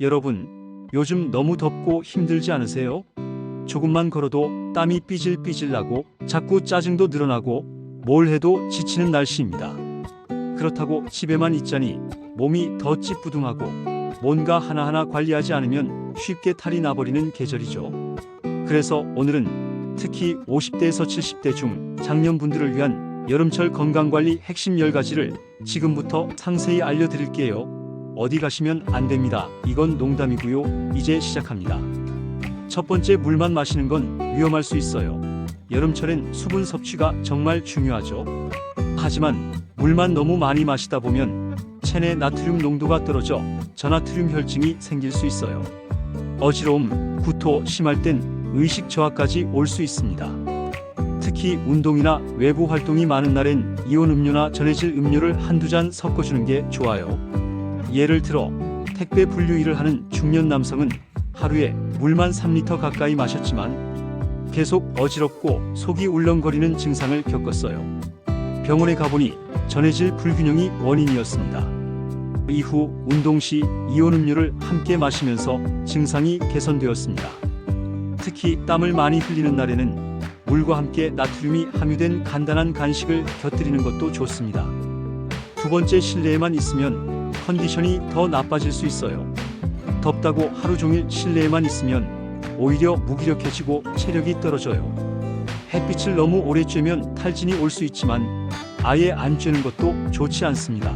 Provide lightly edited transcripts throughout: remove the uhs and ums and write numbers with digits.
여러분, 요즘 너무 덥고 힘들지 않으세요? 조금만 걸어도 땀이 삐질삐질 나고 자꾸 짜증도 늘어나고 뭘 해도 지치는 날씨입니다. 그렇다고 집에만 있자니 몸이 더 찌뿌둥하고 뭔가 하나하나 관리하지 않으면 쉽게 탈이 나버리는 계절이죠. 그래서 오늘은 특히 50대에서 70대 중 장년분들을 위한 여름철 건강관리 핵심 10가지를 지금부터 상세히 알려드릴게요. 어디 가시면 안 됩니다. 이건 농담이고요. 이제 시작합니다. 첫 번째, 물만 마시는 건 위험할 수 있어요. 여름철엔 수분 섭취가 정말 중요하죠. 하지만 물만 너무 많이 마시다 보면 체내 나트륨 농도가 떨어져 저나트륨 혈증이 생길 수 있어요. 어지러움, 구토, 심할 땐 의식 저하까지 올 수 있습니다. 특히 운동이나 외부 활동이 많은 날엔 이온 음료나 전해질 음료를 한두 잔 섞어주는 게 좋아요. 예를 들어 택배 분류 일을 하는 중년 남성은 하루에 물만 3리터 가까이 마셨지만 계속 어지럽고 속이 울렁거리는 증상을 겪었어요. 병원에 가보니 전해질 불균형이 원인이었습니다. 이후 운동 시 이온 음료를 함께 마시면서 증상이 개선되었습니다. 특히 땀을 많이 흘리는 날에는 물과 함께 나트륨이 함유된 간단한 간식을 곁들이는 것도 좋습니다. 두 번째, 실내에만 있으면 컨디션이 더 나빠질 수 있어요. 덥다고 하루 종일 실내에만 있으면 오히려 무기력해지고 체력이 떨어져요. 햇빛을 너무 오래 쬐면 탈진이 올 수 있지만 아예 안 쬐는 것도 좋지 않습니다.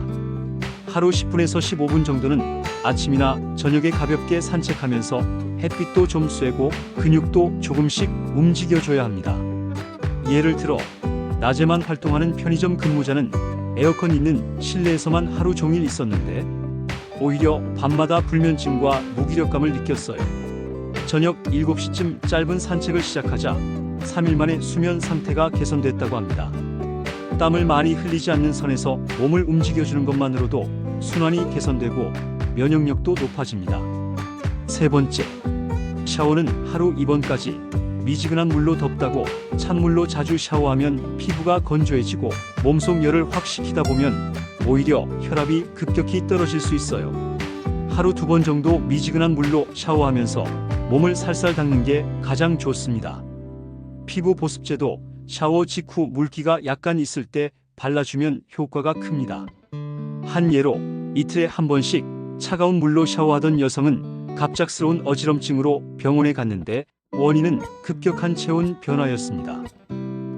하루 10분에서 15분 정도는 아침이나 저녁에 가볍게 산책하면서 햇빛도 좀 쐬고 근육도 조금씩 움직여줘야 합니다. 예를 들어 낮에만 활동하는 편의점 근무자는 에어컨 있는 실내에서만 하루 종일 있었는데 오히려 밤마다 불면증과 무기력감을 느꼈어요. 저녁 7시쯤 짧은 산책을 시작하자 3일 만에 수면 상태가 개선됐다고 합니다. 땀을 많이 흘리지 않는 선에서 몸을 움직여주는 것만으로도 순환이 개선되고 면역력도 높아집니다. 세 번째, 샤워는 하루 2번까지. 미지근한 물로 덥다고 찬물로 자주 샤워하면 피부가 건조해지고 몸속 열을 확 식히다 보면 오히려 혈압이 급격히 떨어질 수 있어요. 하루 2번 정도 미지근한 물로 샤워하면서 몸을 살살 닦는 게 가장 좋습니다. 피부 보습제도 샤워 직후 물기가 약간 있을 때 발라주면 효과가 큽니다. 한 예로 이틀에 한 번씩 차가운 물로 샤워하던 여성은 갑작스러운 어지럼증으로 병원에 갔는데 원인은 급격한 체온 변화였습니다.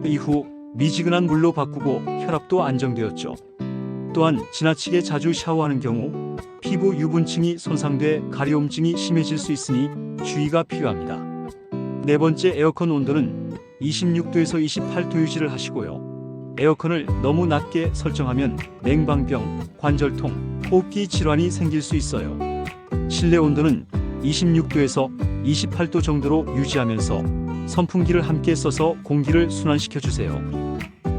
이후 미지근한 물로 바꾸고 혈압도 안정되었죠. 또한 지나치게 자주 샤워하는 경우 피부 유분층이 손상돼 가려움증이 심해질 수 있으니 주의가 필요합니다. 네 번째, 에어컨 온도는 26도에서 28도 유지를 하시고요. 에어컨을 너무 낮게 설정하면 냉방병, 관절통, 호흡기 질환이 생길 수 있어요. 실내 온도는 26도에서 28도 정도로 유지하면서 선풍기를 함께 써서 공기를 순환시켜 주세요.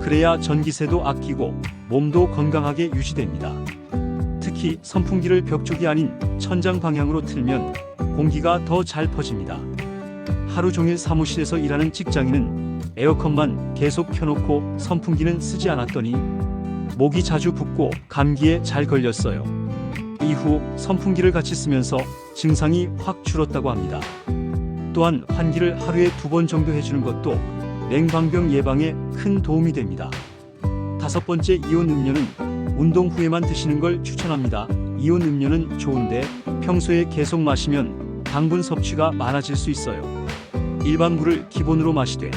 그래야 전기세도 아끼고 몸도 건강하게 유지됩니다. 특히 선풍기를 벽 쪽이 아닌 천장 방향으로 틀면 공기가 더 잘 퍼집니다. 하루 종일 사무실에서 일하는 직장인은 에어컨만 계속 켜놓고 선풍기는 쓰지 않았더니 목이 자주 붓고 감기에 잘 걸렸어요. 이후 선풍기를 같이 쓰면서 증상이 확 줄었다고 합니다. 또한 환기를 하루에 2번 정도 해주는 것도 냉방병 예방에 큰 도움이 됩니다. 다섯 번째, 이온 음료는 운동 후에만 드시는 걸 추천합니다. 이온 음료는 좋은데 평소에 계속 마시면 당분 섭취가 많아질 수 있어요. 일반 물을 기본으로 마시되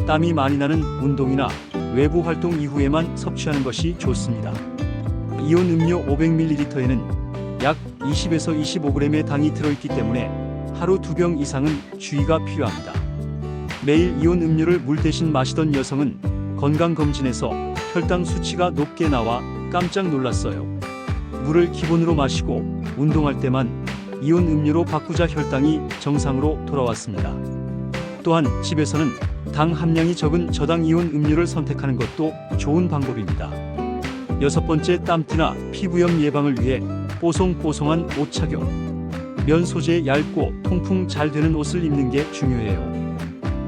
땀이 많이 나는 운동이나 외부 활동 이후에만 섭취하는 것이 좋습니다. 이온 음료 500ml에는 약 20에서 25g의 당이 들어있기 때문에 하루 2병 이상은 주의가 필요합니다. 매일 이온 음료를 물 대신 마시던 여성은 건강검진에서 혈당 수치가 높게 나와 깜짝 놀랐어요. 물을 기본으로 마시고 운동할 때만 이온 음료로 바꾸자 혈당이 정상으로 돌아왔습니다. 또한 집에서는 당 함량이 적은 저당 이온 음료를 선택하는 것도 좋은 방법입니다. 여섯 번째, 땀띠나 피부염 예방을 위해 뽀송뽀송한 옷 착용. 면 소재의 얇고 통풍 잘 되는 옷을 입는 게 중요해요.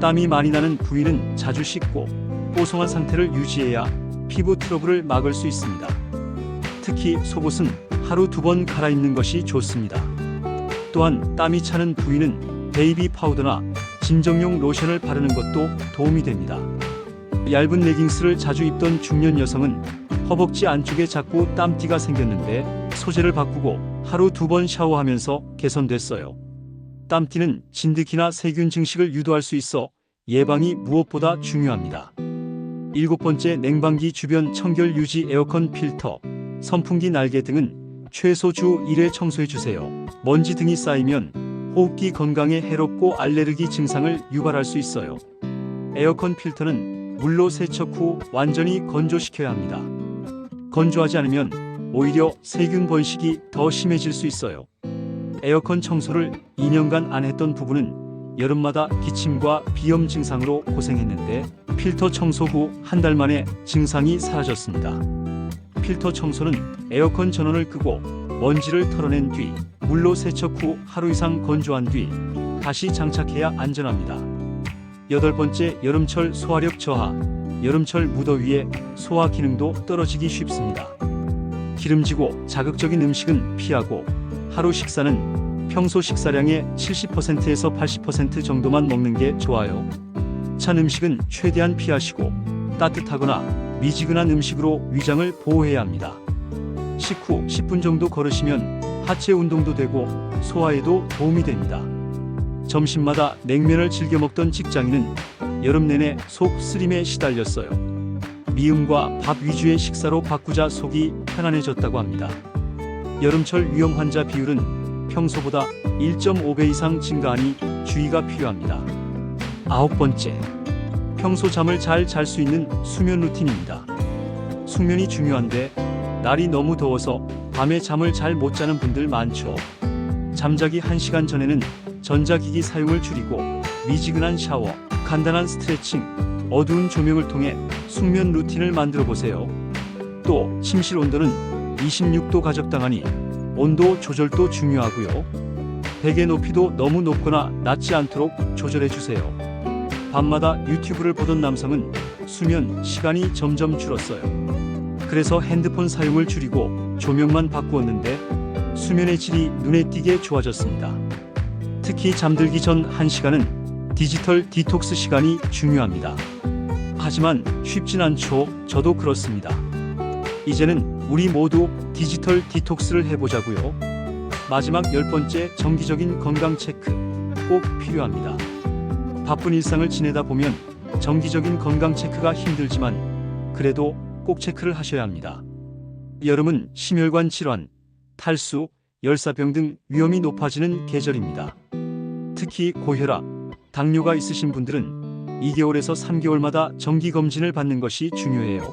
땀이 많이 나는 부위는 자주 씻고 뽀송한 상태를 유지해야 피부 트러블을 막을 수 있습니다. 특히 속옷은 하루 2번 갈아입는 것이 좋습니다. 또한 땀이 차는 부위는 베이비 파우더나 진정용 로션을 바르는 것도 도움이 됩니다. 얇은 레깅스를 자주 입던 중년 여성은 허벅지 안쪽에 자꾸 땀띠가 생겼는데 소재를 바꾸고 하루 2번 샤워하면서 개선됐어요. 땀띠는 진드기나 세균 증식을 유도할 수 있어 예방이 무엇보다 중요합니다. 7번째, 냉방기 주변 청결 유지. 에어컨 필터, 선풍기 날개 등은 최소 주 1회 청소해 주세요. 먼지 등이 쌓이면 호흡기 건강에 해롭고 알레르기 증상을 유발할 수 있어요. 에어컨 필터는 물로 세척 후 완전히 건조시켜야 합니다. 건조하지 않으면 오히려 세균 번식이 더 심해질 수 있어요. 에어컨 청소를 2년간 안 했던 부부는 여름마다 기침과 비염 증상으로 고생했는데 필터 청소 후 한 달 만에 증상이 사라졌습니다. 필터 청소는 에어컨 전원을 끄고 먼지를 털어낸 뒤 물로 세척 후 하루 이상 건조한 뒤 다시 장착해야 안전합니다. 8번째, 여름철 소화력 저하. 여름철 무더위에 소화 기능도 떨어지기 쉽습니다. 기름지고 자극적인 음식은 피하고 하루 식사는 평소 식사량의 70%에서 80% 정도만 먹는 게 좋아요. 찬 음식은 최대한 피하시고 따뜻하거나 미지근한 음식으로 위장을 보호해야 합니다. 식후 10분 정도 걸으시면 하체 운동도 되고 소화에도 도움이 됩니다. 점심마다 냉면을 즐겨 먹던 직장인은 여름 내내 속 쓰림에 시달렸어요. 미음과 밥 위주의 식사로 바꾸자 속이 편안해졌다고 합니다. 여름철 위험 환자 비율은 평소보다 1.5배 이상 증가하니 주의가 필요합니다. 9번째, 평소 잠을 잘 잘 수 있는 수면 루틴입니다. 숙면이 중요한데 날이 너무 더워서 밤에 잠을 잘 못 자는 분들 많죠. 잠자기 1시간 전에는 전자기기 사용을 줄이고 미지근한 샤워, 간단한 스트레칭, 어두운 조명을 통해 숙면 루틴을 만들어 보세요. 또 침실 온도는 26도 가적당하니 온도 조절도 중요하고요. 베개 높이도 너무 높거나 낮지 않도록 조절해 주세요. 밤마다 유튜브를 보던 남성은 수면 시간이 점점 줄었어요. 그래서 핸드폰 사용을 줄이고 조명만 바꾸었는데 수면의 질이 눈에 띄게 좋아졌습니다. 특히 잠들기 전 1시간은 디지털 디톡스 시간이 중요합니다. 하지만 쉽진 않죠. 저도 그렇습니다. 이제는 우리 모두 디지털 디톡스를 해보자고요. 마지막 10번째, 정기적인 건강 체크 꼭 필요합니다. 바쁜 일상을 지내다 보면 정기적인 건강 체크가 힘들지만 그래도 꼭 체크를 하셔야 합니다. 여름은 심혈관 질환, 탈수, 열사병 등 위험이 높아지는 계절입니다. 특히 고혈압, 당뇨가 있으신 분들은 2개월에서 3개월마다 정기검진을 받는 것이 중요해요.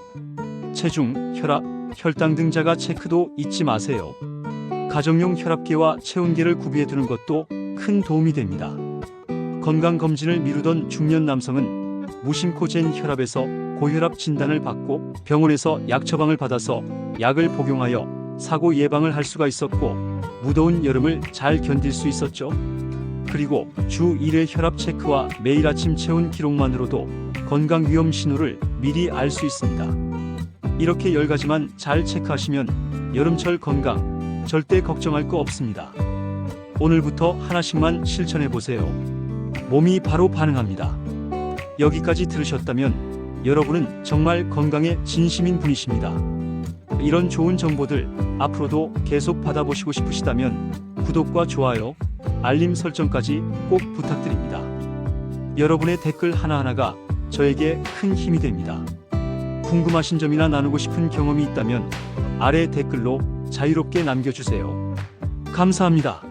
체중, 혈압, 혈당 등 자가 체크도 잊지 마세요. 가정용 혈압계와 체온계를 구비해 두는 것도 큰 도움이 됩니다. 건강검진을 미루던 중년 남성은 무심코 잰 혈압에서 고혈압 진단을 받고 병원에서 약 처방을 받아서 약을 복용하여 사고 예방을 할 수가 있었고 무더운 여름을 잘 견딜 수 있었죠. 그리고 주 1회 혈압 체크와 매일 아침 체온 기록만으로도 건강 위험 신호를 미리 알 수 있습니다. 이렇게 10가지만 잘 체크하시면 여름철 건강 절대 걱정할 거 없습니다. 오늘부터 하나씩만 실천해 보세요. 몸이 바로 반응합니다. 여기까지 들으셨다면 여러분은 정말 건강에 진심인 분이십니다. 이런 좋은 정보들 앞으로도 계속 받아보시고 싶으시다면 구독과 좋아요, 알림 설정까지 꼭 부탁드립니다. 여러분의 댓글 하나하나가 저에게 큰 힘이 됩니다. 궁금하신 점이나 나누고 싶은 경험이 있다면 아래 댓글로 자유롭게 남겨주세요. 감사합니다.